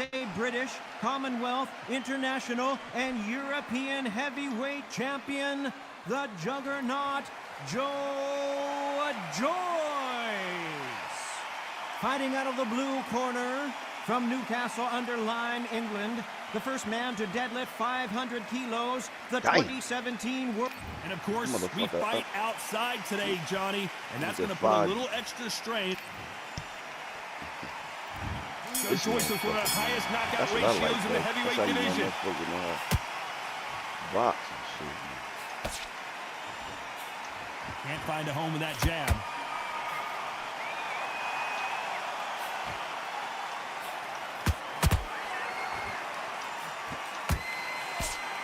is a British, Commonwealth, International, and European heavyweight champion, the Juggernaut, Joe Joyce. Fighting out of the blue corner, from Newcastle-under-Lyme, England, the first man to deadlift 500 kilos, the 2017 World... And of course, we fight outside today, Johnny, and that's going to put a little extra strain. Joe Joyce is one of the highest knockout ratios in the heavyweight division. Can't find a home with that jab.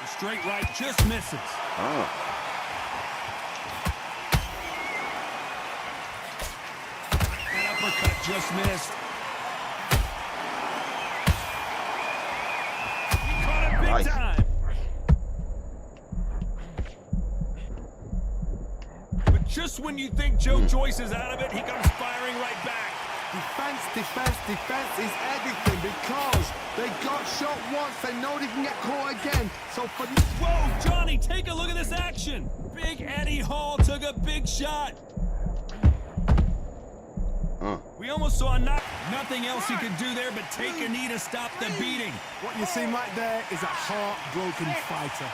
The straight right just misses. Oh. That uppercut just missed. He caught it big time. But just when you think Joe Joyce is out of it, he comes firing right back. Defense, defense, defense is everything because they got shot once. They know they can get caught again. So for whoa, Johnny, take a look at this action. Big Eddie Hall took a big shot. We almost saw nothing else he could do there but take a knee to stop the beating. What you see right there is a heartbroken fighter.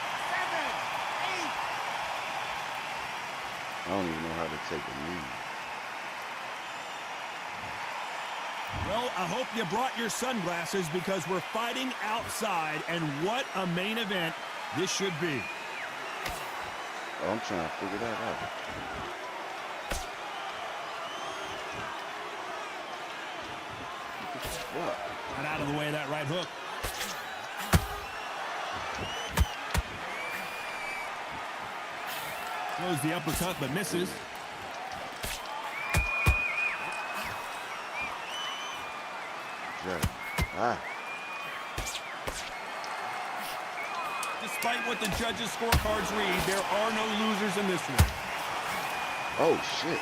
I don't even know how to take a knee. Well, I hope you brought your sunglasses because we're fighting outside, and what a main event this should be. Oh, I'm trying to figure that out. What? Not out of the way of that right hook. Throws the uppercut, but misses. Despite what the judges' scorecards read, there are no losers in this one. Oh, shit.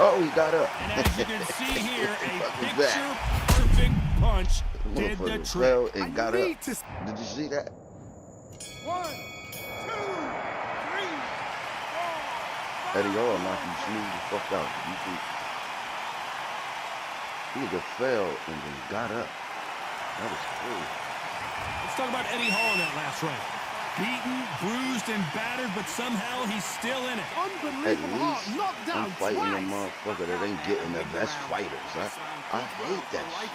Oh, he got up. And as you can see here, a picture-perfect punch did the trick. And got up. Did you see that? 1, 2, 3, 4. Eddie Hall knocked him smooth the fuck out. He just fell and then got up. That was cool. Let's talk about Eddie Hall in that last round. Beaten, bruised, and battered, but somehow he's still in it. Unbelievable. Knocked down I'm fighting twice. a motherfucker that ain't getting the best fighters. I hate that shit.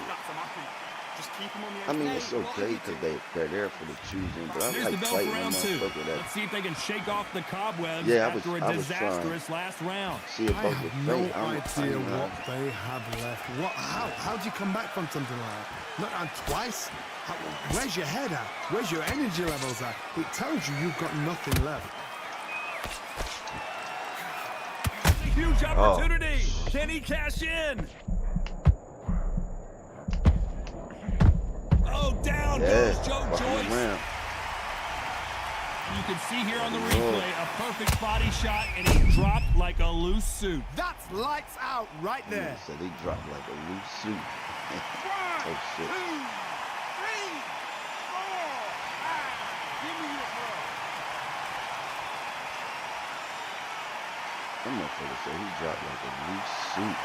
I mean, it's okay because they're there for the choosing, but I like fighting a motherfucker that... Let's see if they can shake off the cobwebs after a disastrous last round. See about I have no idea what they have left. How do you come back from something like that? Not on twice? Where's your head at? Where's your energy levels at? It tells you you've got nothing left. A huge opportunity. Can he cash in? Oh, down goes Joe Joyce. You can see here on the replay a perfect body shot, and he dropped like a loose suit. That's lights out right there. So they dropped like a loose suit. Oh, shit. 1, 2, 3, 4, 5. Give me your bro. That motherfucker said he dropped like a loose suit.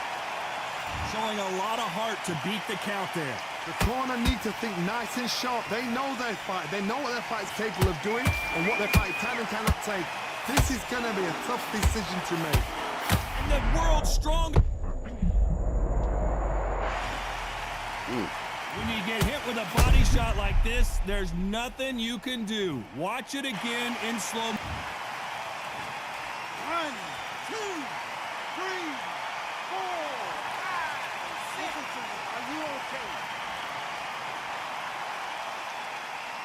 Showing a lot of heart to beat the count there. The corner need to think nice and sharp. They know their fight. They know what their fight is capable of doing and what their fight can and cannot take. This is going to be a tough decision to make. And the world's strongest. When you get hit with a body shot like this, there's nothing you can do. Watch it again in slow. 1, 2, 3, 4, 5, 6. Are you okay?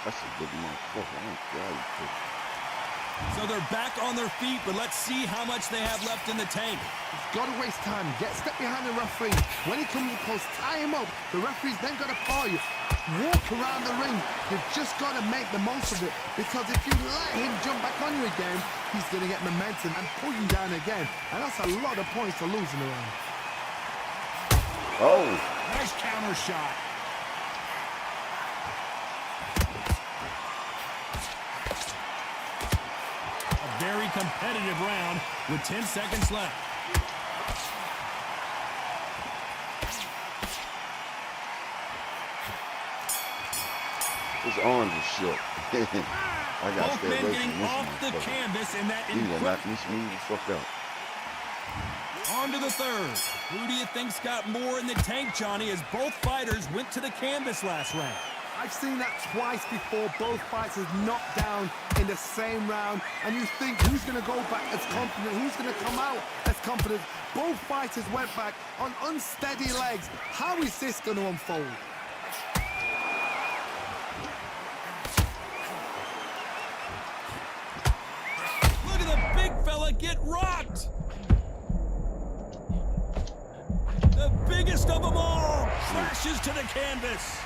That's a good motherfucker. I don't care how you put it. So they're back on their feet, but let's see how much they have left in the tank. You've got to waste time. Get step behind the referee. When he comes close, tie him up. The referee's then got to call you. Walk around the ring. You've just got to make the most of it. Because if you let him jump back on you again, he's going to get momentum and pull you down again. And that's a lot of points to lose in the round. Oh. Nice counter shot. competitive round with 10 seconds left. His arms are shook. I got to Both stay men away getting from this off the canvas in that He's gonna incredible. knock me smooth the fuck out. On to the third. Who do you think's got more in the tank, Johnny, as both fighters went to the canvas last round? I've seen that twice before. Both fighters knocked down in the same round, and you think who's going to go back as confident, who's going to come out as confident. Both fighters went back on unsteady legs. How is this going to unfold? Look at the big fella get rocked. The biggest of them all crashes to the canvas.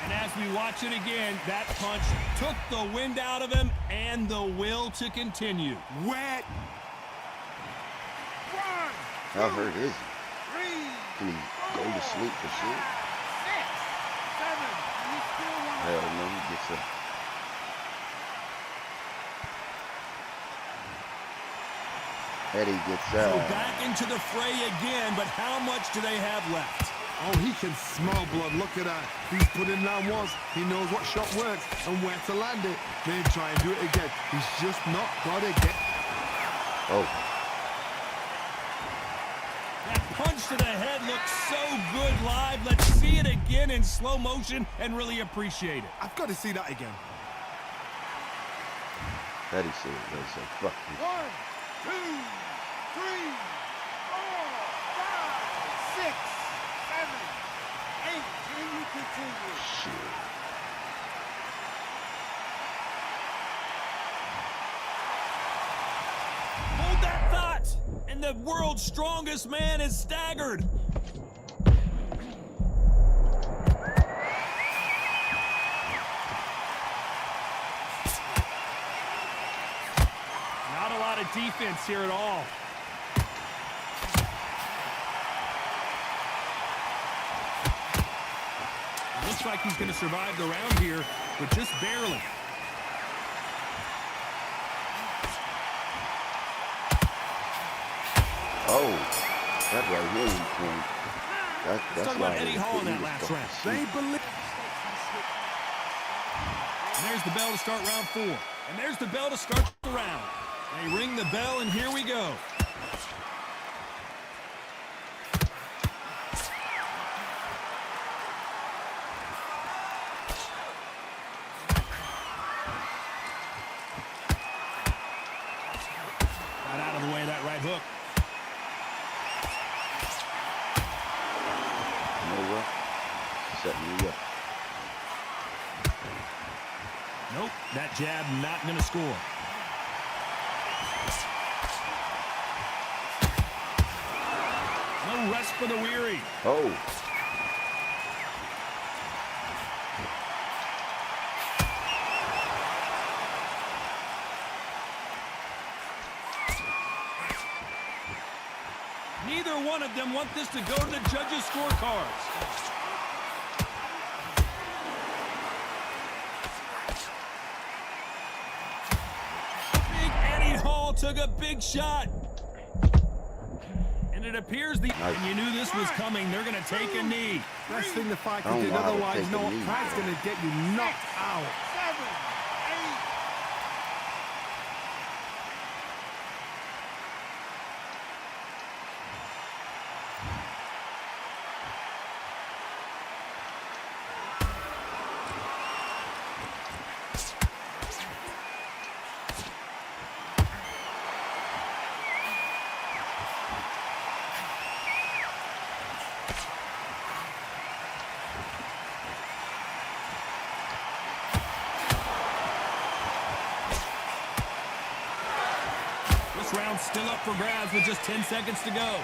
And as we watch it again, that punch took the wind out of him and the will to continue. Wet. How hurt is he? Can he go to sleep for sure? Hell no, he gets up. Eddie gets So out. back into the fray again, but how much do they have left? Oh, he can smell blood. Look at that. He's put in round once. He knows what shot works and where to land it. Then try and do it again. He's just not got it yet. Oh, That punch to the head looks so good live. Let's see it again in slow motion and really appreciate it. I've got to see that again. Eddie said it. They said, fuck this. 1, 2, 3, 4, 5, 6, 7, 8. Can you continue? Shit. Hold that thought! And the world's strongest man is staggered. Not a lot of defense here at all. Looks like he's going to survive the round here, but just barely. Oh, that right here he point. Let's talk about Eddie Hall in that last round. They believe. And there's the bell to start round 4. And there's the bell to start the round. They ring the bell, and here we go. Got out of the way of that right hook. You know what? Setting me up. Nope, that jab not going to score. No rest for the weary. Oh. Neither one of them want this to go to the judges' scorecards. Big Eddie Hall took a big shot. And it appears and you knew this was coming. They're going to take a knee. Best thing the fighter I don't did. know how to Otherwise, take you know a what? knee. Pride's going to get you knocked out. 7, 8. This round's still up for grabs with just 10 seconds to go.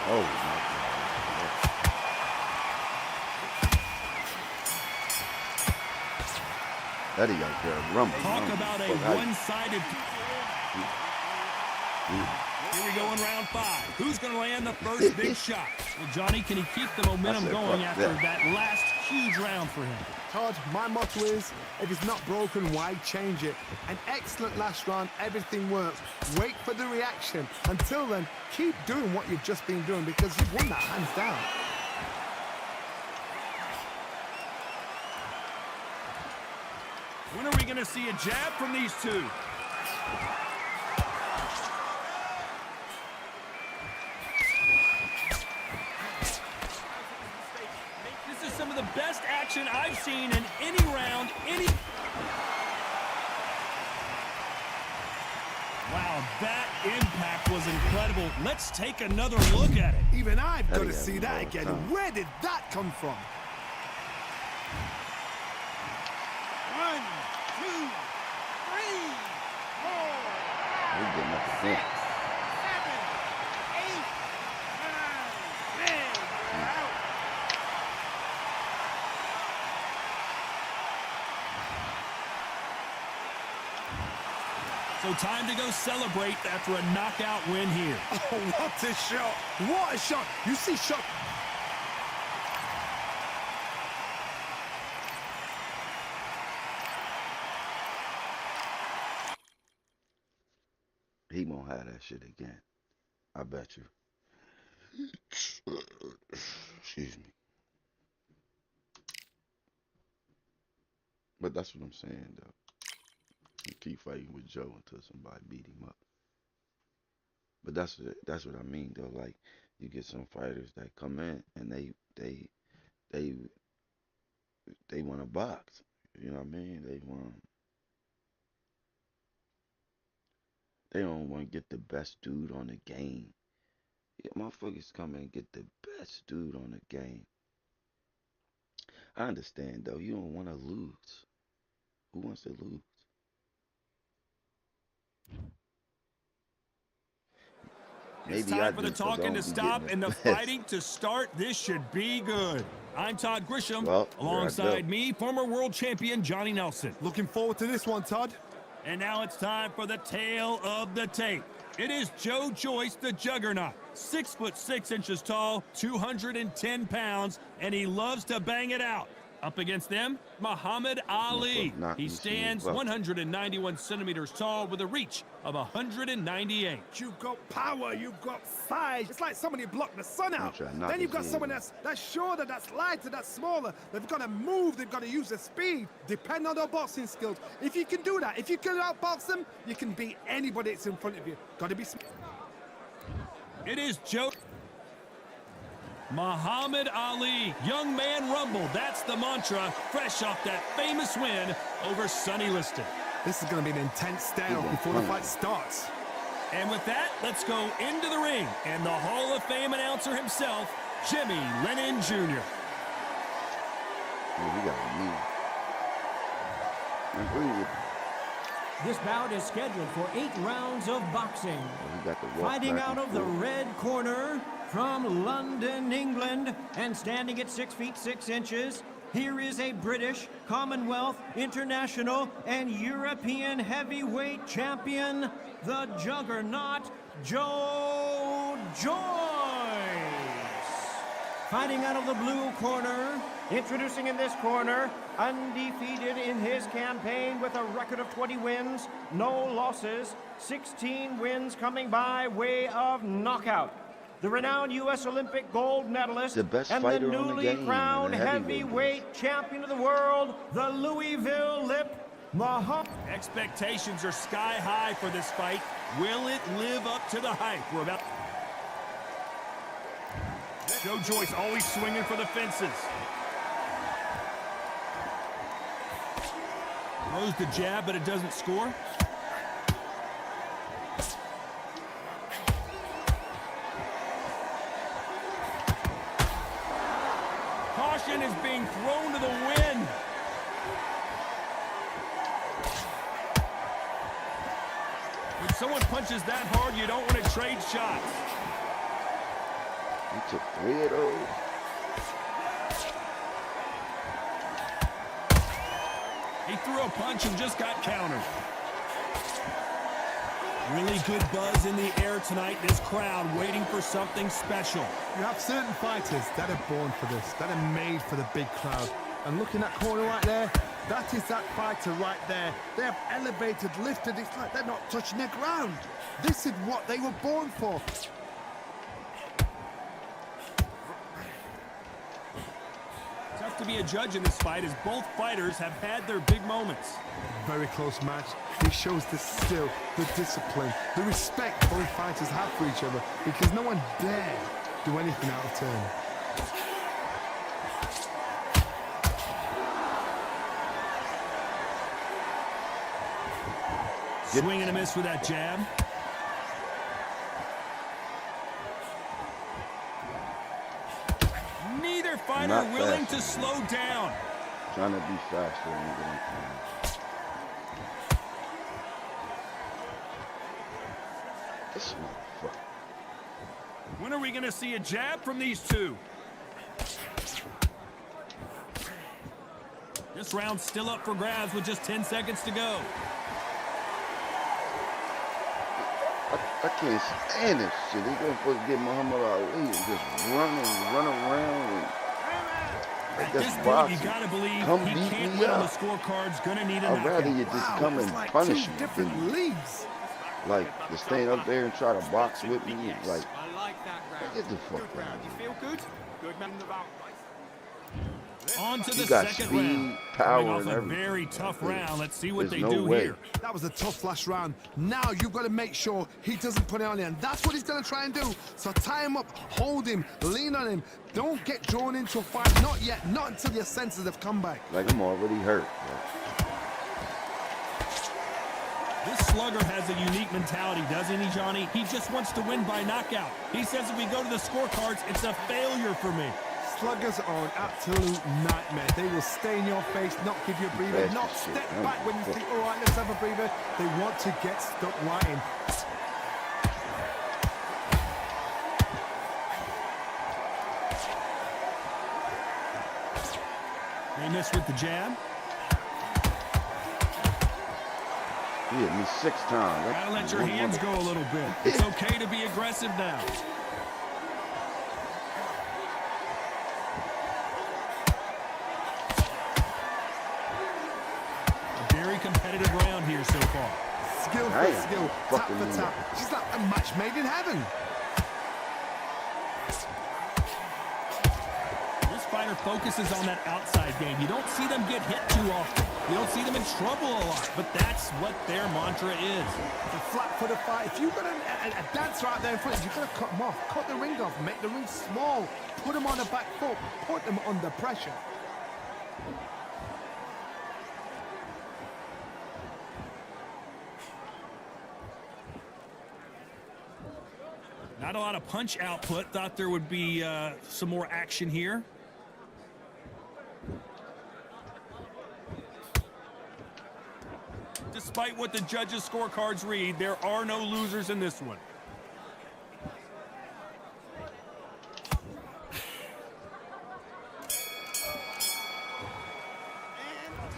Oh, my God. Eddie out there rumbling. Talk about a one-sided. Here we go in round 5. Who's going to land the first big shot? Well, Johnny, can he keep the momentum I said, going fuck after that. that last huge round for him. Todd, my motto is, if it's not broken, why change it? An excellent last round, everything works. Wait for the reaction. Until then, keep doing what you've just been doing because you've won that hands down. When are we going to see a jab from these two? This is some of the best action I've seen in any round, Wow, that impact was incredible. Let's take another look at it. Even I've got to see that again. Where did that come from? 1, 2, 3, 4, We're getting up again. 7, 8, 9, 10. We're out. So time to go celebrate after a knockout win here. Oh, what a shot. What a shot. You see shot. He won't have that shit again. I bet you. Excuse me. But that's what I'm saying, though. You keep fighting with Joe until somebody beat him up. But that's what I mean, though. Like, you get some fighters that come in and they want to box. You know what I mean? They don't want to get the best dude on the game. Yeah, motherfuckers come in and get the best dude on the game. I understand, though. You don't want to lose. Who wants to lose? It's time for the talking to stop and the fighting to start. This should be good. I'm Todd Grisham. Well, alongside me, former world champion Johnny Nelson. Looking forward to this one, Todd. And now it's time for the tale of the tape. It is Joe Joyce, the Juggernaut. 6'6" tall, 210 pounds, and he loves to bang it out. Up against them, Muhammad Ali. He stands 191 centimeters tall with a reach of 198. You've got power, you've got size. It's like somebody blocked the sun out. Then you've got someone that's shorter, that's lighter, that's smaller. They've got to move, they've got to use their speed. Depend on their boxing skills. If you can do that, if you can outbox them, you can beat anybody that's in front of you. Got to be smart. It is Joe. Muhammad Ali, young man rumble. That's the mantra, fresh off that famous win over Sonny Liston. This is going to be an intense stare before the fight starts. And with that, let's go into the ring. And the Hall of Fame announcer himself, Jimmy Lennon Jr. Yeah, we got to move. This bout is scheduled for 8 rounds of boxing. Fighting out of the red corner from London, England, and standing at 6 feet 6 inches, here is a British, Commonwealth, International, and European heavyweight champion, the Juggernaut, Joe Joyce. Fighting out of the blue corner, introducing in this corner, undefeated in his campaign with a record of 20 wins, no losses, 16 wins coming by way of knockout. The renowned U.S. Olympic gold medalist and the newly crowned heavyweight champion of the world, the Louisville Lip, Muhammad. Expectations are sky high for this fight. Will it live up to the hype? We're about. Joe Joyce always swinging for the fences. Throws the jab, but it doesn't score. Caution is being thrown to the wind. When someone punches that hard, you don't want to trade shots. He took 3 of those. He threw a punch and just got countered. Really good buzz in the air tonight. This crowd waiting for something special. You have certain fighters that are born for this, that are made for the big crowd. And looking at that corner right there, that is that fighter right there. They have elevated, lifted. It's like they're not touching the ground. This is what they were born for. Tough to be a judge in this fight as both fighters have had their big moments. Very close match. It shows the skill, the discipline, the respect both fighters have for each other because no one dare do anything out of turn. Swing and a miss with that jab. Neither fighter Not willing fast. to slow down. Trying to be faster than getting time. This motherfucker. When are we going to see a jab from these two? This round's still up for grabs with just 10 seconds to go. I can't stand this shit. They going supposed to get Muhammad Ali and just run around and At that's this point, boxing. you got to believe Come he beat can't me win on the up. scorecards. Going to need a I'd rather knockout. you just Wow, come it's and like punish two me different than leagues. like to stand up there and try to box with me. Like, I like that round. get the fuck Good out round. of You here. feel good? Good man about. On to You the got second speed, round. power, Coming off and a everything. very tough There's- round. Let's see what there's they no do way. here. That was a tough last round. Now you've got to make sure he doesn't put it on you, and that's what he's going to try and do. So tie him up, hold him, lean on him. Don't get drawn into a fight. Not yet. Not until your senses have come back. Like I'm already hurt. This slugger has a unique mentality, doesn't he, Johnny? He just wants to win by knockout. He says if we go to the scorecards, it's a failure for me. Sluggers are an absolute nightmare. They will stay in your face, not give you a breather, That's not the shit. step I'm back when you fuck- think, all right, let's have a breather. They want to get stuck right in. They miss with the jab. He hit me 6 times. Gotta let your hands go a little bit. It's okay to be aggressive now. A very competitive round here so far. Skill for Damn, skill, tap fucking for me tap. up. She's like a match made in heaven. This fighter focuses on that outside game. You don't see them get hit too often. You don't see them in trouble a lot, but that's what their mantra is. The flat footed fight. If you've got a dancer out there in front of you, you've got to cut him off. Cut the ring off. Make the ring small. Put him on the back foot. Put him under pressure. Not a lot of punch output. Thought there would be some more action here. Despite what the judges' scorecards read, there are no losers in this one.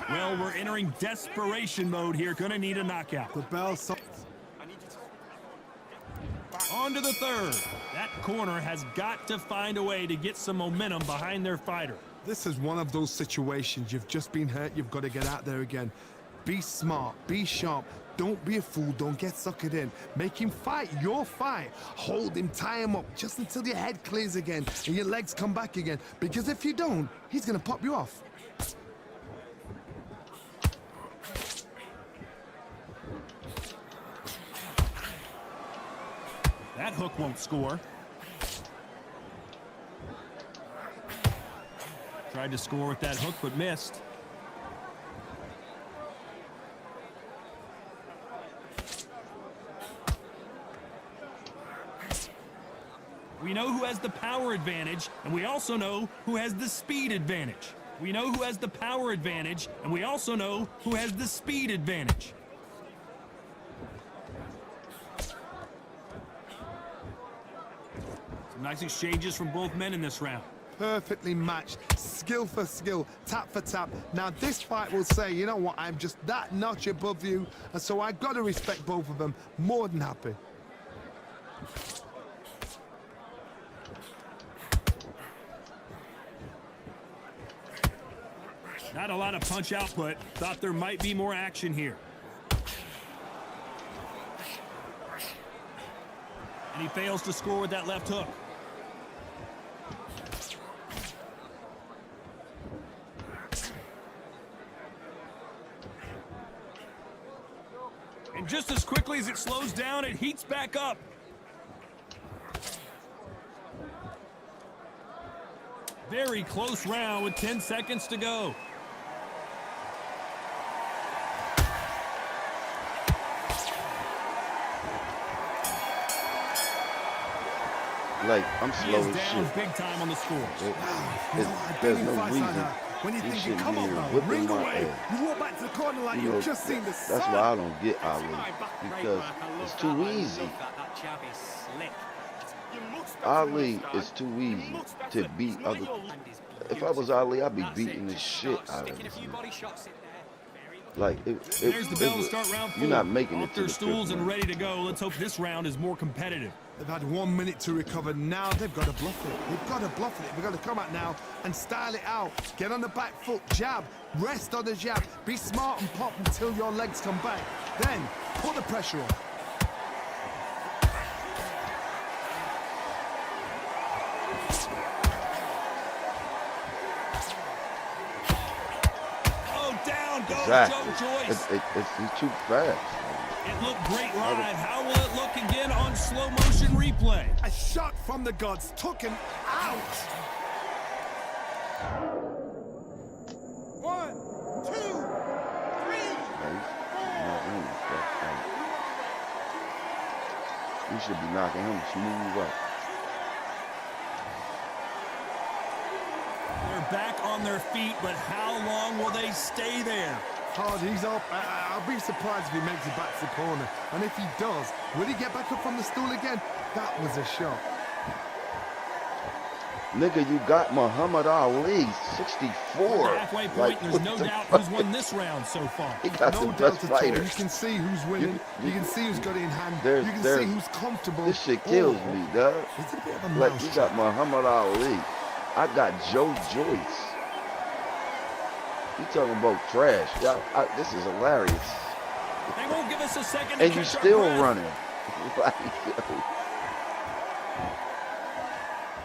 Well, we're entering desperation mode here. Gonna need a knockout. The bell. So On to the third. That corner has got to find a way to get some momentum behind their fighter. this is one of those situations. You've just been hurt. You've got to get out there again. Be smart. Be sharp. Don't be a fool. Don't get suckered in. Make him fight your fight. Hold him, tie him up just until your head clears again and your legs come back again. Because if you don't, he's going to pop you off. That hook won't score. Tried to score with that hook, but missed. We know who has the power advantage, and we also know who has the speed advantage. We know who has the power advantage, and we also know who has the speed advantage. Some nice exchanges from both men in this round. perfectly matched, skill for skill, tap for tap. Now this fight will say, you know what, I'm just that notch above you, and so I got to respect both of them. More than happy. Not a lot of punch output. Thought there might be more action here. And he fails to score with that left hook. And just as quickly as it slows down, it heats back up. Very close round with 10 seconds to go. Like, I'm He slow is as down shit. big time on the score. There's no reason When you he think you shouldn't come be up here now, whipping ring my away. ass. You walk back to the corner like You you've know, just seen the that's sun. why I don't get Ali, because it's too easy. Ali is too easy to beat other. If I was Ali, I'd be beating the shit out of him. Like, There's the bell to start round 4. you're not making Off it to their the stools fifth and round. ready to go. Let's hope this round is more competitive. They've had 1 minute to recover. Now they've got to bluff it. They've got to bluff it. They've got to come out now and style it out. Get on the back foot, jab, rest on the jab. Be smart and pop until your legs come back. Then put the pressure on. Oh, down goes Exactly. Joe Joyce. He's too fast. It looked great live. How will it look again on slow motion replay? A shot from the gods took him out. 1, 2, 3. You should be knocking him smooth out. They're back on their feet, but how long will they stay there? Hard, he's up. I'll be surprised if he makes it back to the corner. And if he does, will he get back up from the stool again? That was a shot. Nigga, you got Muhammad Ali, 64. At the halfway point, there's no doubt who's won this round so far. He got No the doubt best at all. fighter. You can see who's winning. You can see who's got it in hand. There's- You can there's- see who's comfortable. This shit kills Oh, me, dog. It's a bit of a Like, mouse you trap. got Muhammad Ali. I got Joe Joyce. You talking about trash. Y'all, this is hilarious. They won't give us a second to And you catch our still breath. running.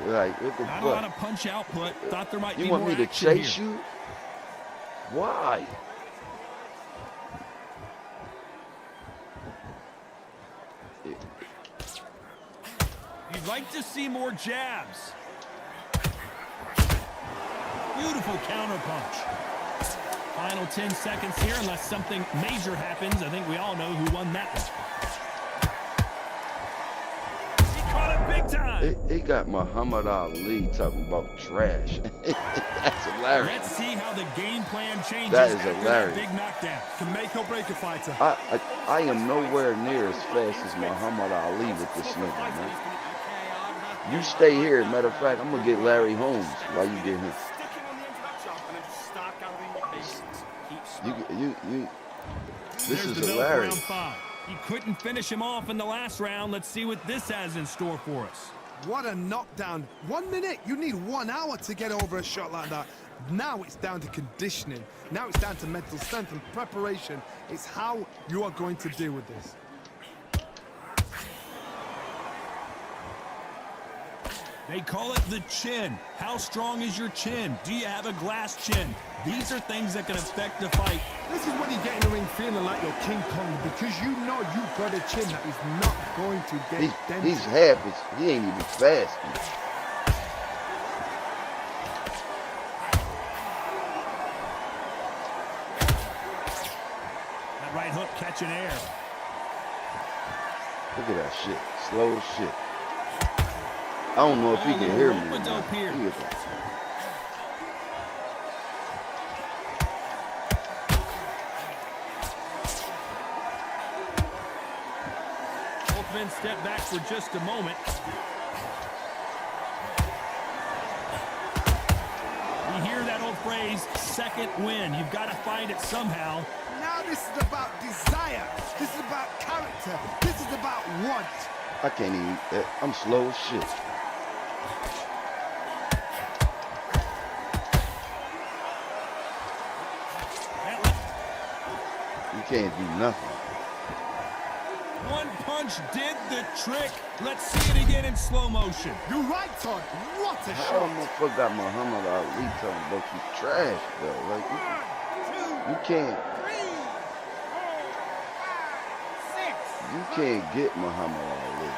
Like, what the Not a lot fuck? of punch output. Thought there might You be want more me to action chase here. you? Why? You'd like to see more jabs. Beautiful counter punch. Final 10 seconds here, unless something major happens. I think we all know who won that one. He caught it big time. He got Muhammad Ali talking about trash. That's hilarious. Let's see how the game plan changes That is after hilarious. that big knockdown. Can make or break a fighter. I am nowhere near as fast as Muhammad Ali with this nigga, man. You stay here. Matter of fact, I'm gonna get Larry Holmes while you get him. Stick him on the end of that job and then just start gathering your pace. Keep You. This There's is the bell for hilarious. round 5. He couldn't finish him off in the last round. Let's see what this has in store for us. What a knockdown. 1 minute. You need 1 hour to get over a shot like that. Now it's down to conditioning. Now it's down to mental strength and preparation. It's how you are going to deal with this. They call it the chin. How strong is your chin? Do you have a glass chin? These are things that can affect the fight. This is when you get in the ring feeling like you're King Kong because you know you've got a chin that is not going to get dented. He's half. He ain't even fast. That right hook catching air. Look at that shit. Slow as shit. I don't know if he can hear me. or not. Rope-a-dope here. He is a- Both men step back for just a moment. phrase second win. You've got to find it somehow. Now this is about desire. This is about character. This is about want. I can't even. I'm slow as shit. You can't do nothing. One punch did the trick. Let's see it again in slow motion. You're right, Todd. What a How shot. the motherfucker got Muhammad Ali talking about you trash, though? Like, you can't. You can't get Muhammad Ali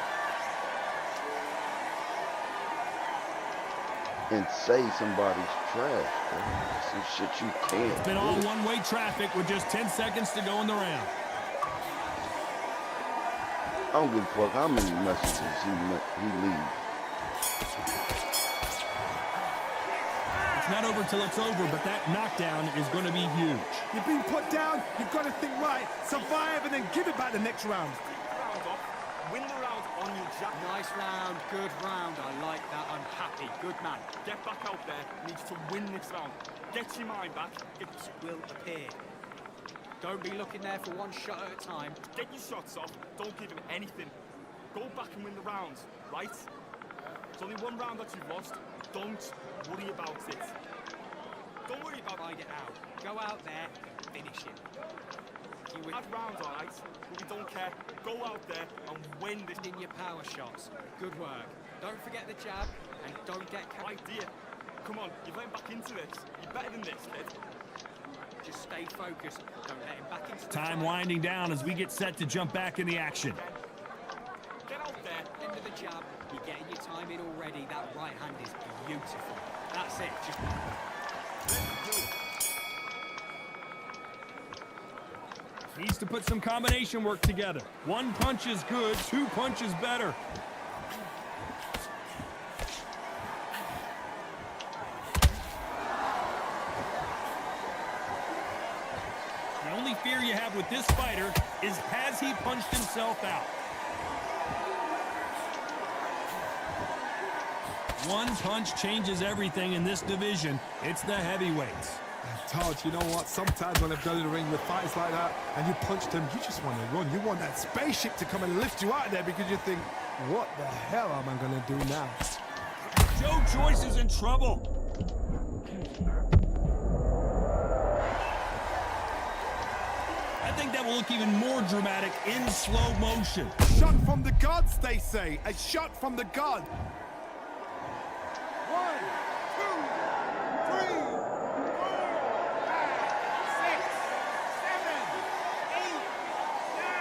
and say somebody's trash, bro. Some shit you can't. It's been all one-way traffic with just 10 seconds to go in the round. I don't give a fuck how many messages he leaves. It's not over till it's over, but that knockdown is going to be huge. You've been put down. You've got to think right. Survive and then give it back the next round. Round off. Win the round on your jack. Nice round, good round. I like that. I'm happy. Good man. Get back out there. Needs to win this round. Get your mind back. It will appear. Don't be looking there for one shot at a time. Get your shots off. Don't give him anything. Go back and win the rounds, right? It's only one round that you've lost. Don't worry about it. Don't worry about Find it out. Go out there and finish it. You win Bad rounds, all right? But we don't care. Go out there and win this. in your power shots. Good work. Don't forget the jab and don't get carried. Idea. Come on, you're getting back into this. You're better than this, kid. Just stay focused. Don't let him back into the Time fight. winding down as we get set to jump back in the action. Get out there. End of the jab. You're getting your time in already. That right hand is beautiful. That's it. Just Needs to put some combination work together. One punch is good, two punches better. The only fear you have with this fighter is, has he punched himself out? One punch changes everything in this division. It's the heavyweights. Todd, you know what? Sometimes when I've done in the ring with fights like that and you punched him, you just want to run. You want that spaceship to come and lift you out of there because you think, what the hell am I going to do now? Joe Joyce is in trouble. I think that will look even more dramatic in slow motion. Shot from the gods, they say. A shot from the god. 1, 2, 3, 4, 5, 6, 7, 8, 9,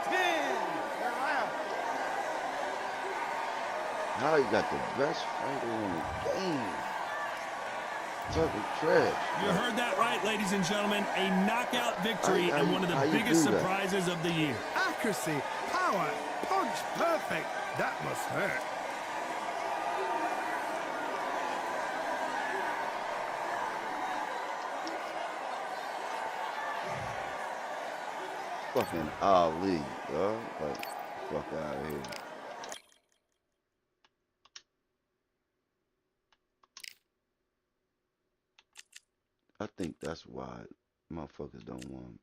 10. They're out. How he got the best fighter in the game? Talking trash. You heard that right, ladies and gentlemen. A knockout victory and one of the biggest surprises of the year. Accuracy, power, punch, perfect. That must hurt. Fucking Ali, dog. Like, fuck out of here. I think that's why motherfuckers don't want him.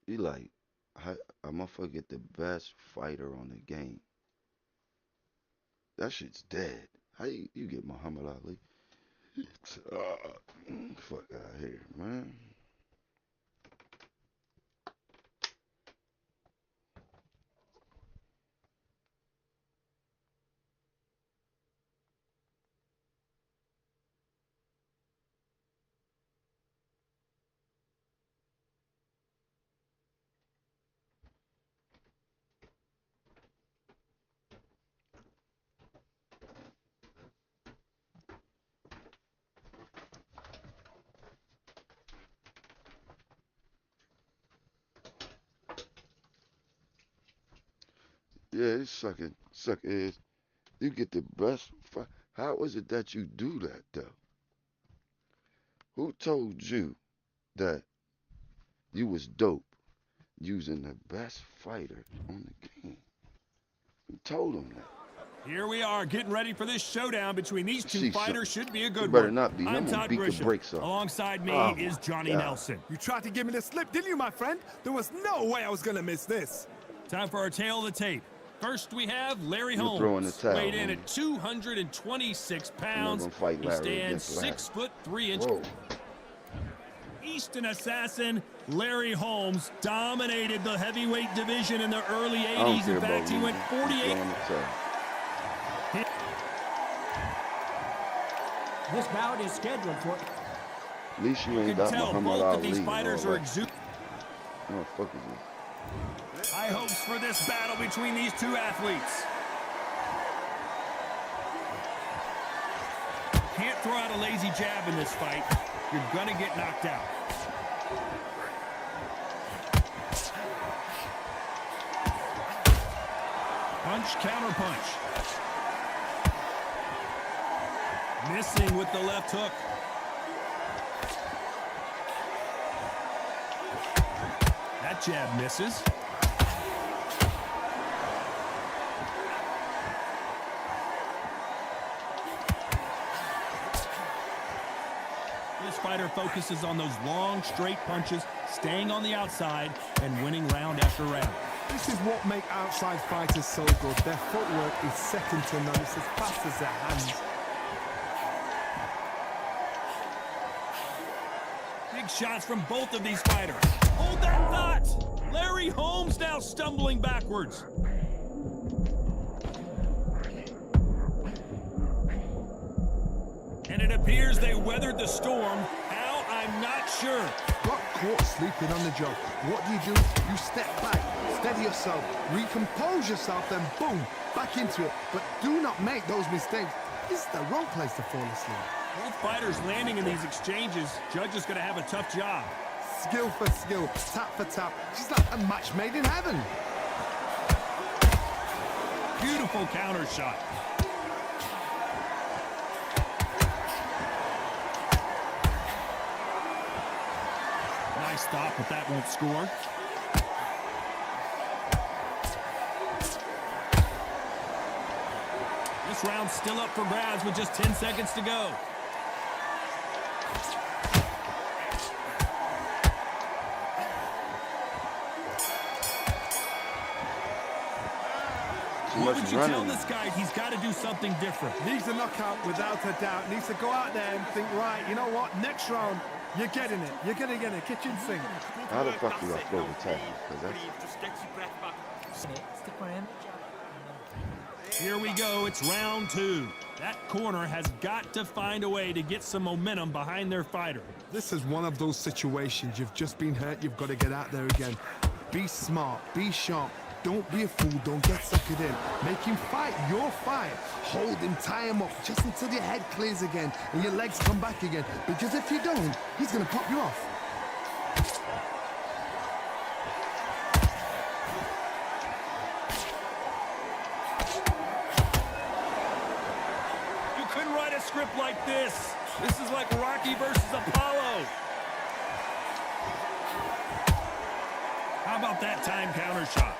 You like, how a motherfucker get the best fighter on the game. That shit's dead. How you get Muhammad Ali? Fuck out here, man. Yeah, it's suck ass. You get the best. How is it that you do that though? Who told you that you was dope using the best fighter on the game? Told him that. Here we are, getting ready for this showdown between these two fighters. Should be a good better one. not be. I'm I'm gonna Todd beat the Grisham. brakes off. Alongside me Oh is my Johnny God. Nelson. You tried to give me the slip, didn't you, my friend? There was no way I was going to miss this. Time for our tail of the tape. First, we have Larry You're throwing Holmes, the towel, weighed in homie. at 226 pounds. gonna fight He Larry stands against Larry. 6'3". Whoa. Eastern assassin Larry Holmes dominated the heavyweight division in the early I don't 80s. care In fact, about he went losing. 48. Throwing the towel. This bout is scheduled for... At least you You ain't can got tell Muhammad both Ali. of these fighters are exuding. What the fuck is this? High hopes for this battle between these two athletes. Can't throw out a lazy jab in this fight. You're gonna get knocked out. Punch, counter punch. Missing with the left hook. That jab misses. This fighter focuses on those long, straight punches, staying on the outside and winning round after round. This is what makes outside fighters so good. Their footwork is second to none. It's as fast as their hands. Big shots from both of these fighters. Hold that thought! Larry Holmes now stumbling backwards. And it appears they weathered the storm. How? I'm not sure. Got caught sleeping on the job. What do? You step back, steady yourself, recompose yourself, then boom, back into it. But do not make those mistakes. This is the wrong place to fall asleep. Both fighters landing in these exchanges. Judge is going to have a tough job. Skill for skill, tap for tap. She's like a match made in heaven. Beautiful counter shot. Nice stop, but that won't score. This round's still up for grabs with just 10 seconds to go. What would you tell this guy? He's got to do something different. Needs a knockout without a doubt. Needs to go out there and think, right, you know what? Next round, you're getting it. You're going to get a kitchen sink. How the fuck do I throw the tackle? Because that's... Just get your breath back. Stick for him. Here we go. It's round two. That corner has got to find a way to get some momentum behind their fighter. This is one of those situations. You've just been hurt. You've got to get out there again. Be smart. Be sharp. Don't be a fool. Don't get suckered in. Make him fight your fight. Hold him, tie him up just until your head clears again and your legs come back again. Because if you don't, he's going to pop you off. You couldn't write a script like this. This is like Rocky versus Apollo. How about that time counter shot?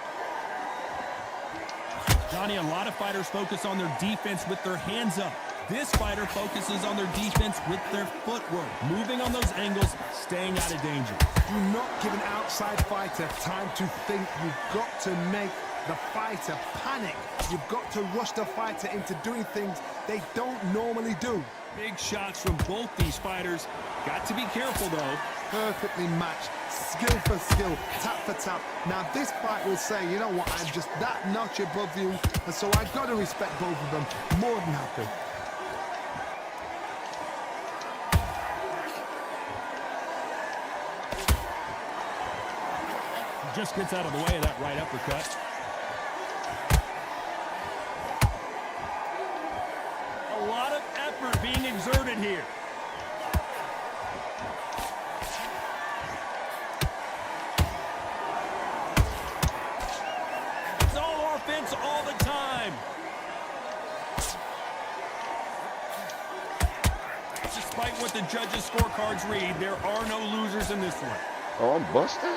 Johnny, a lot of fighters focus on their defense with their hands up. This fighter focuses on their defense with their footwork, moving on those angles, staying out of danger. Do not give an outside fighter time to think. You've got to make the fighter panic. You've got to rush the fighter into doing things they don't normally do. Big shots from both these fighters. Got to be careful, though. Perfectly matched, skill for skill, tap for tap. Now this fight will say, you know what, I'm just that notch above you, and so I've got to respect both of them. More than happy. Just gets out of the way of that right uppercut. A lot of effort being exerted here. It's all offense all the time. Despite what the judges' scorecards read, there are no losers in this one. Oh, I'm busted?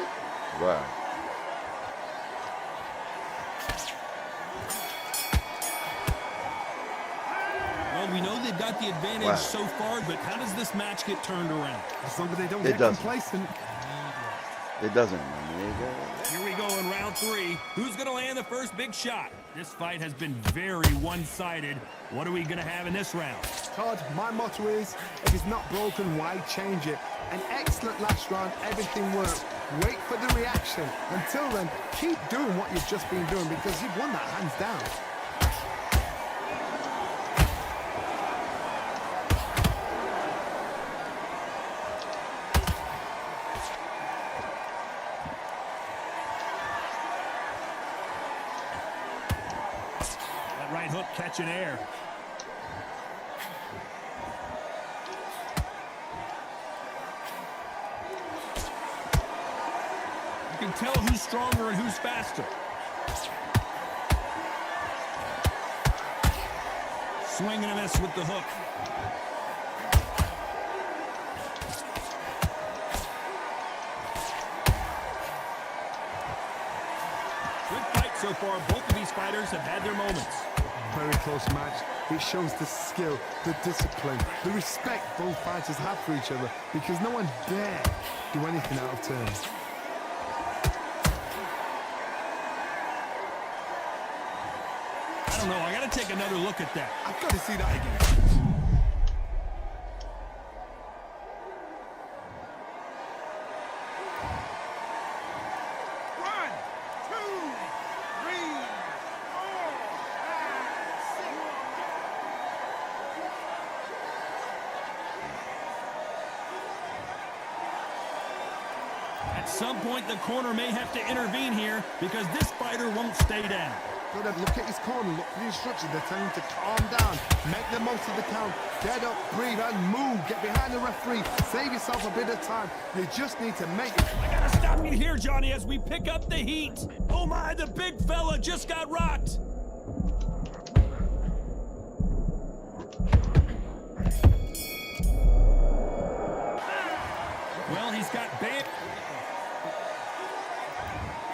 Wow. got the advantage Wow. so far, but how does this match get turned around? As long as they don't It get doesn't. complacent. It doesn't, my nigga. Here we go in round 3. Who's going to land the first big shot? This fight has been very one-sided. What are we going to have in this round? Todd, my motto is, if it's not broken, why change it? An excellent last round, everything worked. Wait for the reaction. Until then, keep doing what you've just been doing because you've won that hands down. That right hook catching air. You can tell who's stronger and who's faster. Swing and a miss with the hook. Good fight so far. Both of these fighters have had their moments. Very close match. It shows the skill, the discipline, the respect both fighters have for each other because no one dare do anything out of turn. I don't know. I got to take another look at that. I've got to see that again. At some point, the corner may have to intervene here because this fighter won't stay down. Gotta look at his corner, look for the instructions. They're telling him to calm down, make the most of the count, get up, breathe, and move. Get behind the referee, save yourself a bit of time. You just need to make it. I gotta stop you here, Johnny, as we pick up the heat. Oh my, the big fella just got rocked. Well, he's got banned.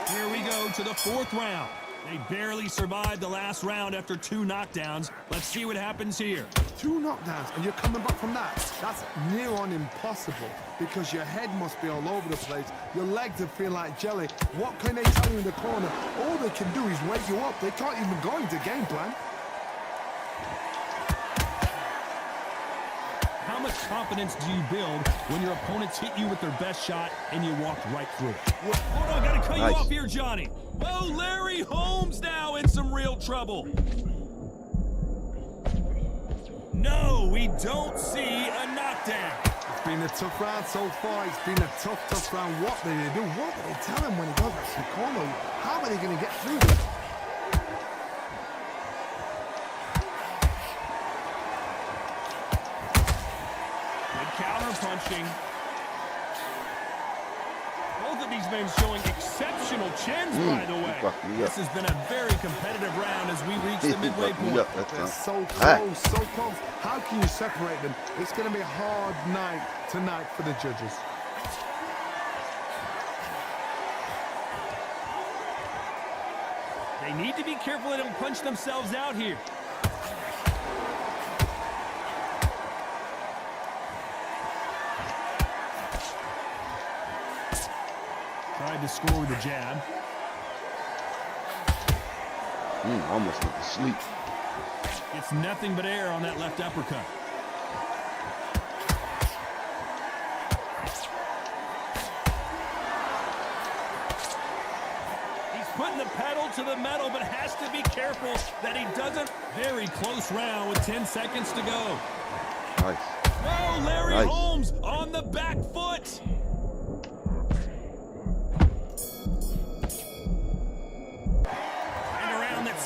Here we go to the 4th round. They barely survived the last round after 2 knockdowns. Let's see what happens here. 2 knockdowns, and you're coming back from that. That's near on impossible because your head must be all over the place. Your legs will feel like jelly. What can they tell you in the corner? All they can do is wake you up. They can't even go into game plan. How much confidence do you build when your opponents hit you with their best shot and you walk right through it? Hold on, gotta cut you off here, Johnny. Oh, Larry Holmes now in some real trouble. No, we don't see a knockdown. It's been a tough round so far. It's been a tough round. What do they do? What do they tell him when he goes back to the corner? How are they going to get through this? Punching. Both of these men showing exceptional chins, by the way. This has been a very competitive round as we reach the midway point. They're so close, so close. How can you separate them? It's going to be a hard night tonight for the judges. They need to be careful they don't punch themselves out here. Tried to score with a jab. Almost went to sleep. It's nothing but air on that left uppercut. He's putting the pedal to the metal, but has to be careful that he doesn't. Very close round with 10 seconds to go. Nice. Whoa, Larry Holmes on the back foot.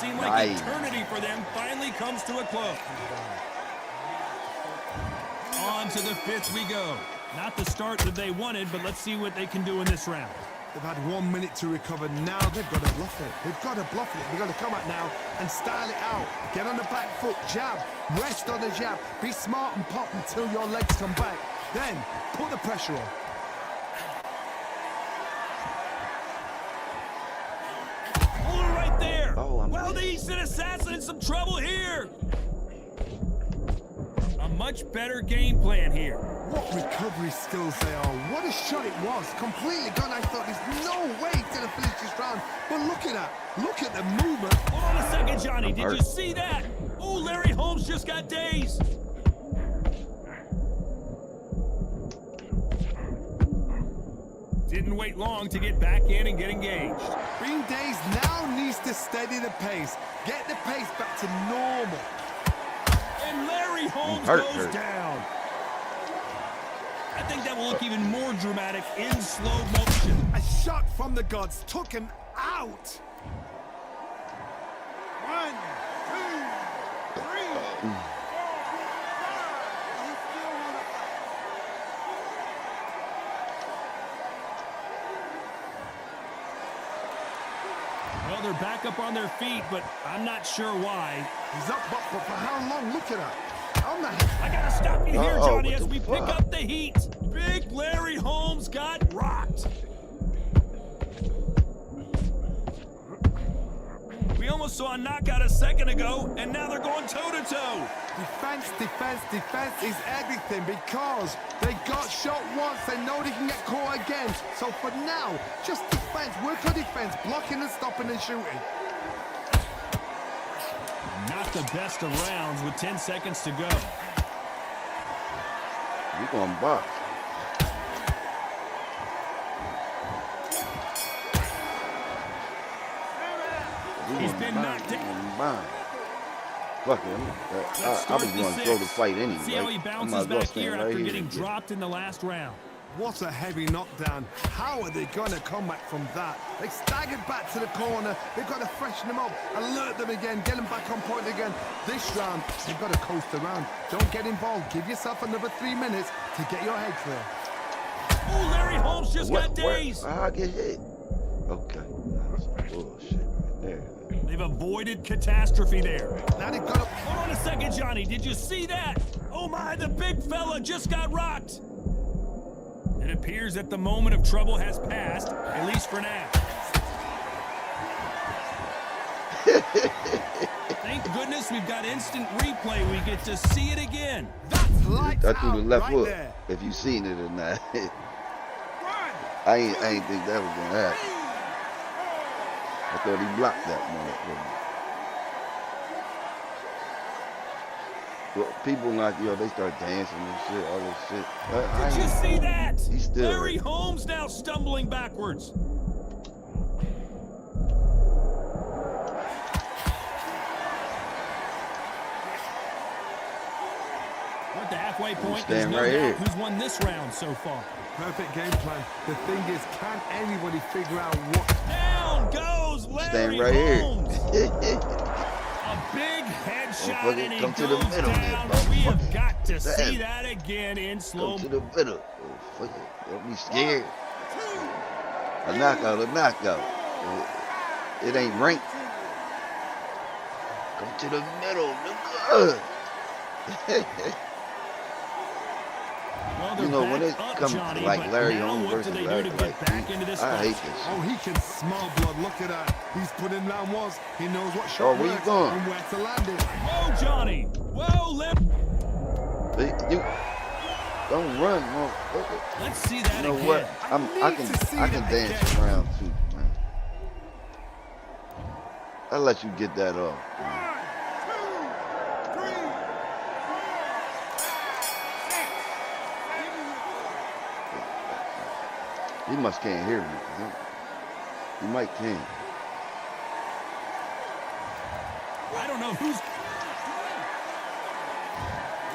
Seemed like eternity for them finally comes to a close. On to the 5th we go. Not the start that they wanted, but let's see what they can do in this round. They've had 1 minute to recover. Now they've got to bluff it. They've got to bluff it. They've got to come out now and style it out. Get on the back foot, jab, rest on the jab. Be smart and pop until your legs come back. Then put the pressure on. Well, the Eastern Assassin in some trouble here. much better game plan here. What recovery skills they are. What a shot it was. Completely gone. I thought there's no way he's going to finish this round. But look at that. Look at the movement. Hold on a second, Johnny. Did you see that? Oh, Larry Holmes just got dazed. Didn't wait long to get back in and get engaged. Being dazed now needs to steady the pace. Get the pace back to normal. And Larry Holmes goes down. I think that will look even more dramatic in slow motion. A shot from the gods took him out. 1, 2, 3. Well, they're back up on their feet, but I'm not sure why. He's up, but for how long? Look at that. I gotta stop you here, Johnny, as we pick up the heat. Big Larry Holmes got rocked. We almost saw a knockout a second ago, and now they're going toe-to-toe. Defense, defense, defense is everything because they got shot once. They know they can get caught again. So for now, just defense. Work on defense, blocking and stopping and shooting. Not the best of rounds with 10 seconds to go. You going box? He's been knocked down. Fuck him. I was going to throw the fight anyway. See how he bounces back here after getting dropped in the last round. What a heavy knockdown. How are they going to come back from that? They staggered back to the corner. They've got to freshen them up, alert them again, get them back on point again. This round, they've got to coast around. Don't get involved. Give yourself another 3 minutes to get your head clear. Oh, Larry Holmes just got dazed. I get hit. Okay. That's some bullshit right there. They've avoided catastrophe there. Now they've got to... Hold on a second, Johnny. Did you see that? Oh, my, the big fella just got rocked. It appears that the moment of trouble has passed, at least for now. Thank goodness we've got instant replay. We get to see it again. That's lights I threw the left hook. there. If you seen it or not. I ain't think that was gonna happen. I thought he blocked that motherfucker. Well, people like, yo, they start dancing and shit, all this shit. Did you see that? He's still Larry Holmes now stumbling backwards. We're at the halfway point. There's no doubt who's won this round so far. Perfect game plan. The thing is, can anybody figure out what... Down goes Larry Holmes. A big headshot, and he goes down. We have got to see that again in slow motion. Come to the middle. Oh, don't be scared. A knockout, a knockout. It ain't ranked. Come to the middle, nigga. Well, you know, when it comes Johnny, to like Larry Holmes what versus do they Larry, do to get back into this I fight? hate this. Oh, he can smell blood. Look at that. He's put in round ones. He knows what shot where you works going? and where to land it. Whoa, Johnny. Whoa, You don't run, motherfucker. Let's see that You know again. what? I can dance around too, man. I'll let you get that off. Man. He must can't hear me. He might can. I don't know who's...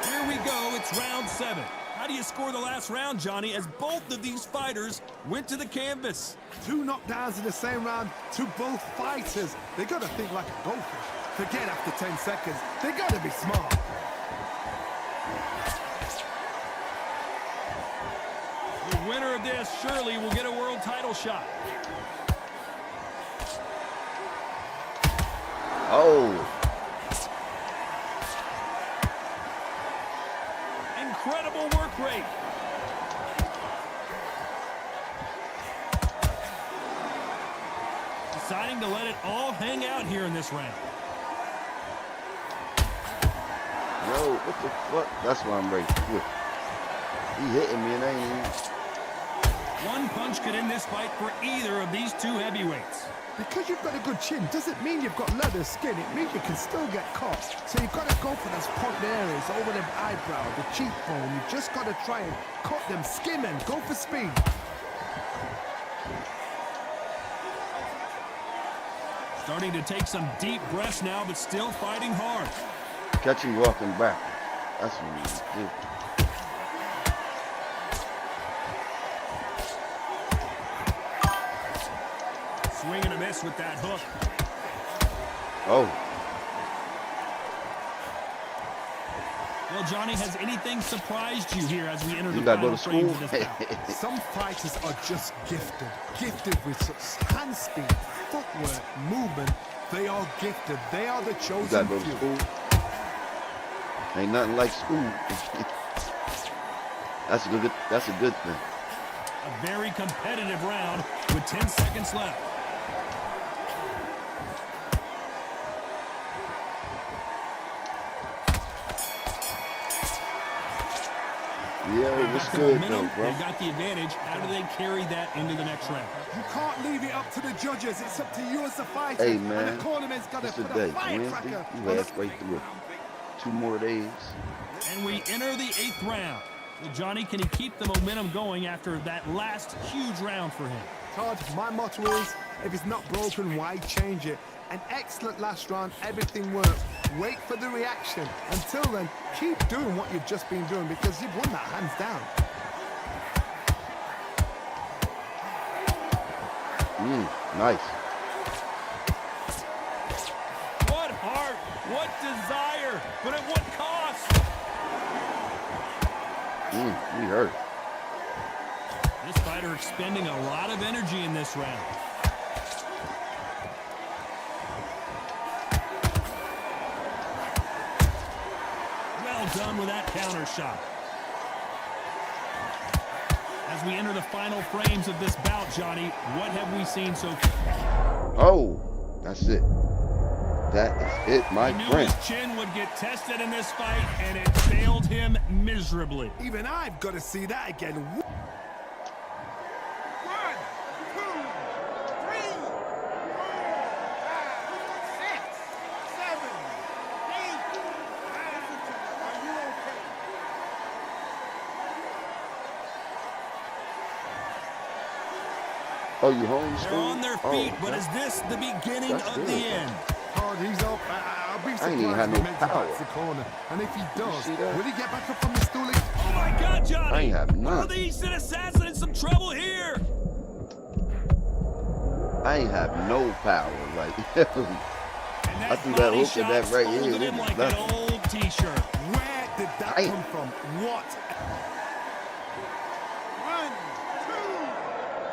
Here we go. It's round 7. How do you score the last round, Johnny, as both of these fighters went to the canvas? 2 knockdowns in the same round to both fighters. They got to think like a goldfish. Forget after 10 seconds. They got to be smart. The winner of this surely will get a world title shot. Oh. Incredible work rate. Deciding to let it all hang out here in this round. Yo, what the fuck? That's why I'm ready to quit. He hitting me and I ain't even... One punch could end this fight for either of these two heavyweights. Because you've got a good chin doesn't mean you've got leather skin. It means you can still get caught. So you've got to go for those point areas over the eyebrow, the cheekbone. You've just got to try and cut them, skim and go for speed. Starting to take some deep breaths now, but still fighting hard. Catch him walking back. That's what he do. Swing and a miss with that hook. Oh. Well, Johnny, has anything surprised you here as we enter You the gotta go final to frames school. of this bout? Some fighters are just gifted with such hand speed, footwork, movement. They are gifted. They are the You chosen gotta go to few. school. Ain't nothing like school. That's a good thing. A very competitive round with 10 seconds left. Yeah, it's Got the good momentum, though, bro. They've got the advantage. How do they carry that into the next round? You can't leave it up to the judges. It's up to you as the fighter. Hey, And man, the cornerman's got to it's put today, a firecracker. Wednesday. You halfway through it. 2 more days. And we enter the 8th round. Well, Johnny, can he keep the momentum going after that last huge round for him? Todd, my motto is, if it's not broken, why change it? An excellent last round, everything worked. Wait for the reaction. Until then, keep doing what you've just been doing because you've won that hands down. Nice. What heart, what desire, but at what cost? We hurt. This fighter expending a lot of energy in this round. Well done with that counter shot. As we enter the final frames of this bout, Johnny, what have we seen so far? Oh, that's it. That is it, my He knew friend. his chin would get tested in this fight, and it failed him miserably. Even I've got to see that again. 1, 2, 3, 4, 5, 6, 7, 8, 9, 10. Oh, you home They're school? on their feet, but okay. is this the beginning That's of good. the end? Todd, he's up. I'll be I ain't even surprised had if he no makes it back power. to the corner. And if he does, see that? will he get back up from the stool? Oh my God, Johnny! I ain't have none. Oh, the Eastern Assassin in some trouble here. I ain't have no power. Like, And I threw that body hook and that shot right here, folded it him was like nothing. an old T-shirt. Where did that Damn. come from? What? 1, 2,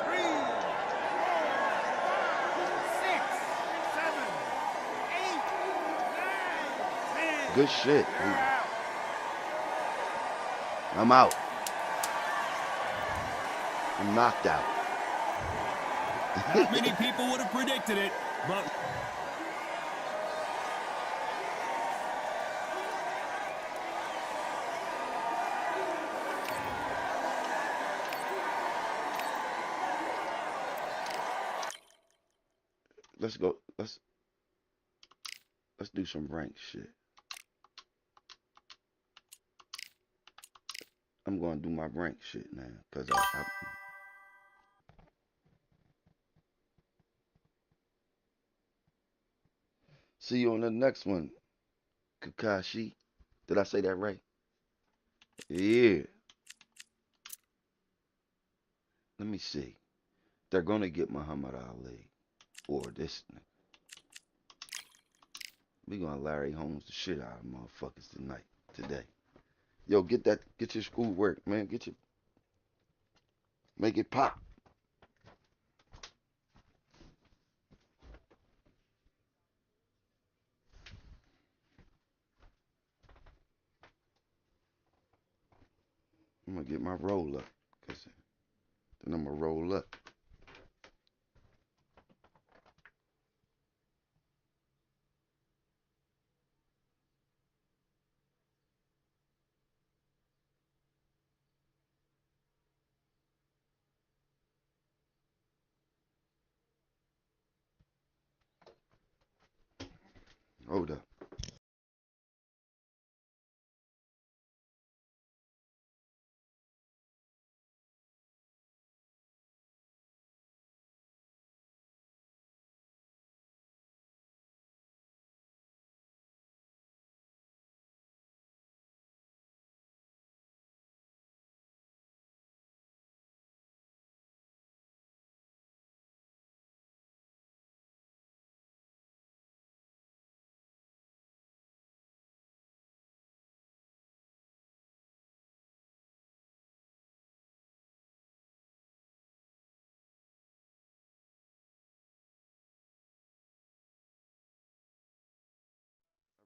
3, 4, 5, 6, 7, 8, 9, 10. good shit. I'm out. I'm knocked out. Not many people would have predicted it, but Let's go. Let's do some rank shit. I'm gonna do my rank shit now, cause I see you on the next one, Kakashi. Did I say that right? Yeah. Let me see. They're gonna get Muhammad Ali or this nigga. We gonna Larry Holmes the shit out of motherfuckers today. Yo, get your schoolwork, man. Make it pop. I'm gonna get my roll up, cause then I'm gonna roll up. Hold up.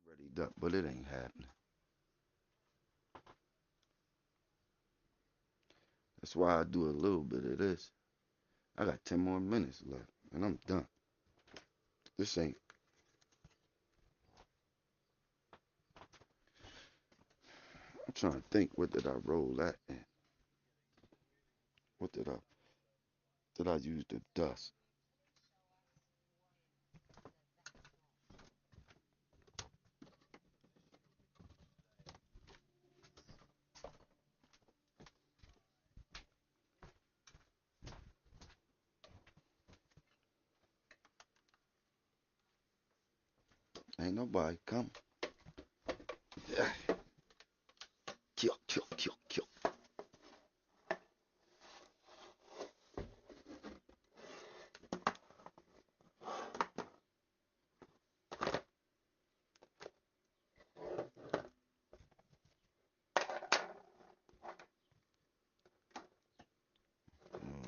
Ready up, but it ain't happening. That's why I do a little bit of this. I got 10 more minutes left, and I'm done. This ain't. I'm trying to think, what did I roll that in? What did I use the dust? Ain't nobody coming. Yeah. Kill, kill, kill, kill.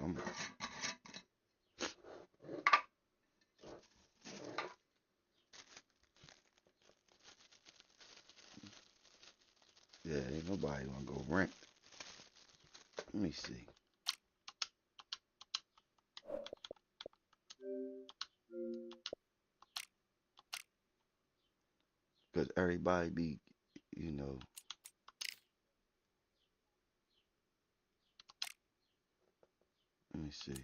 I'm, yeah, ain't nobody gonna go ranked. Let me see. Because everybody be, you know, let me see.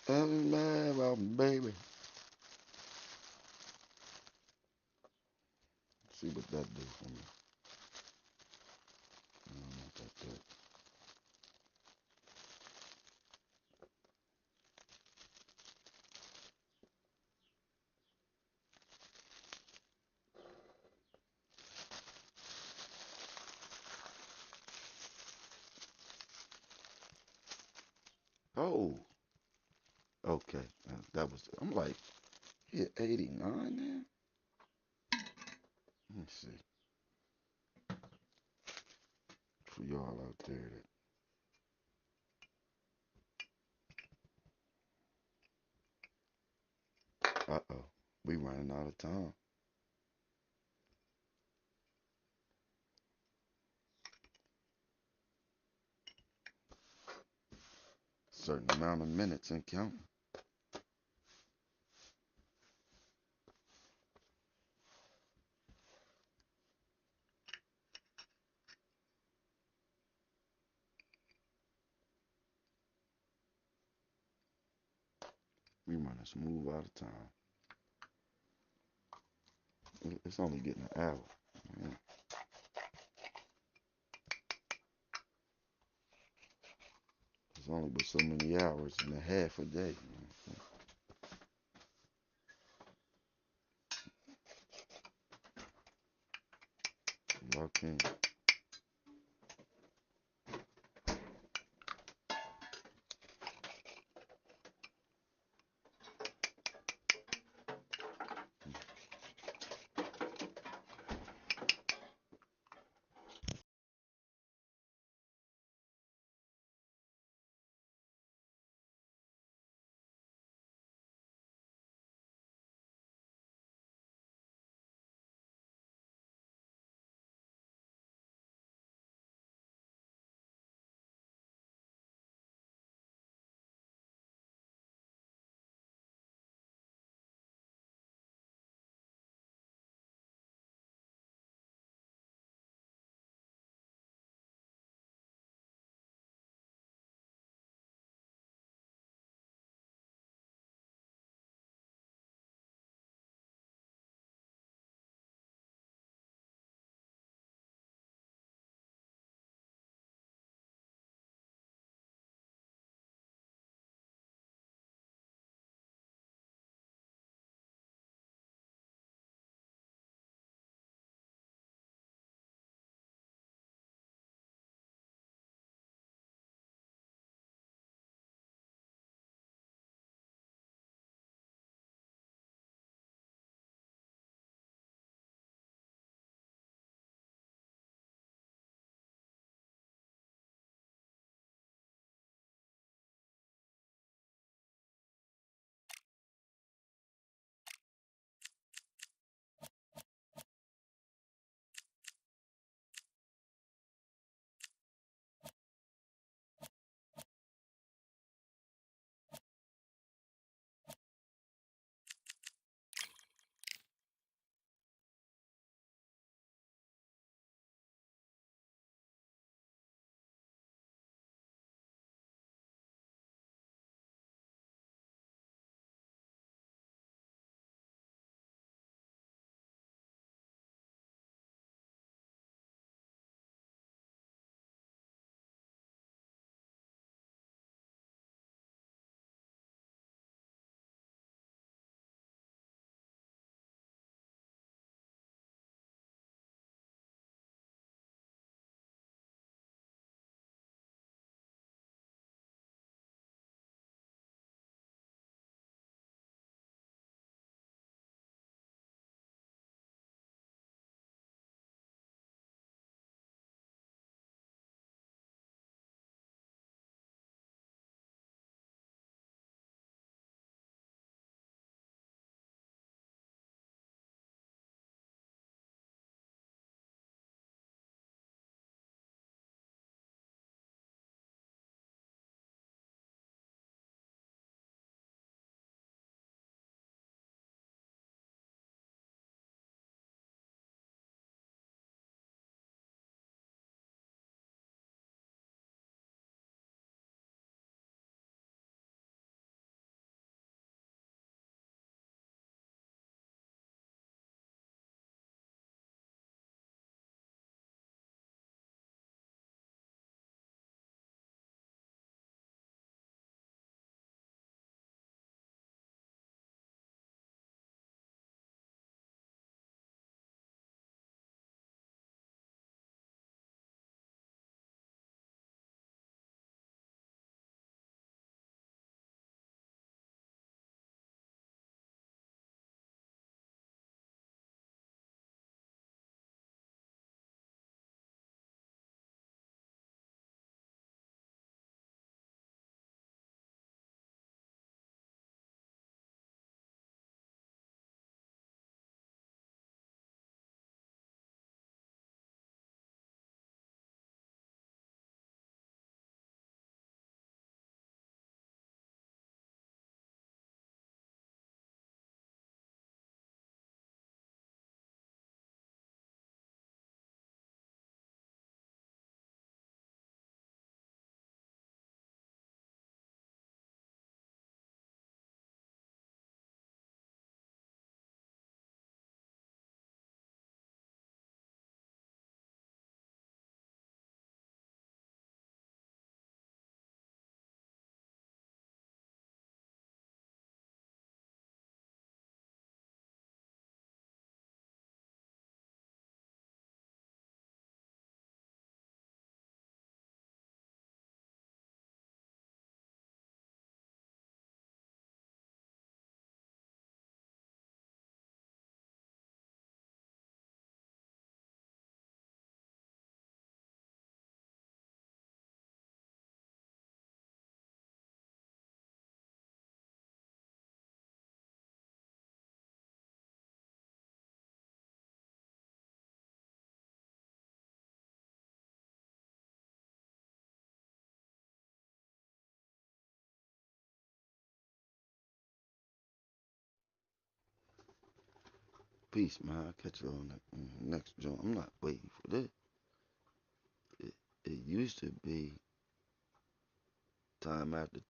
Everybody, baby. See what that do for me. I don't know what that does. Oh, okay. That was. I'm like, hit 89 now. Let me see. For y'all out there that. Uh-oh. We running out of time. Certain amount of minutes and counting. We running smooth out of time. It's only getting an hour. Man. There's only but so many hours in a half a day. Y'all can't. Peace, man. I'll catch you on the next joint. I'm not waiting for this. It used to be time after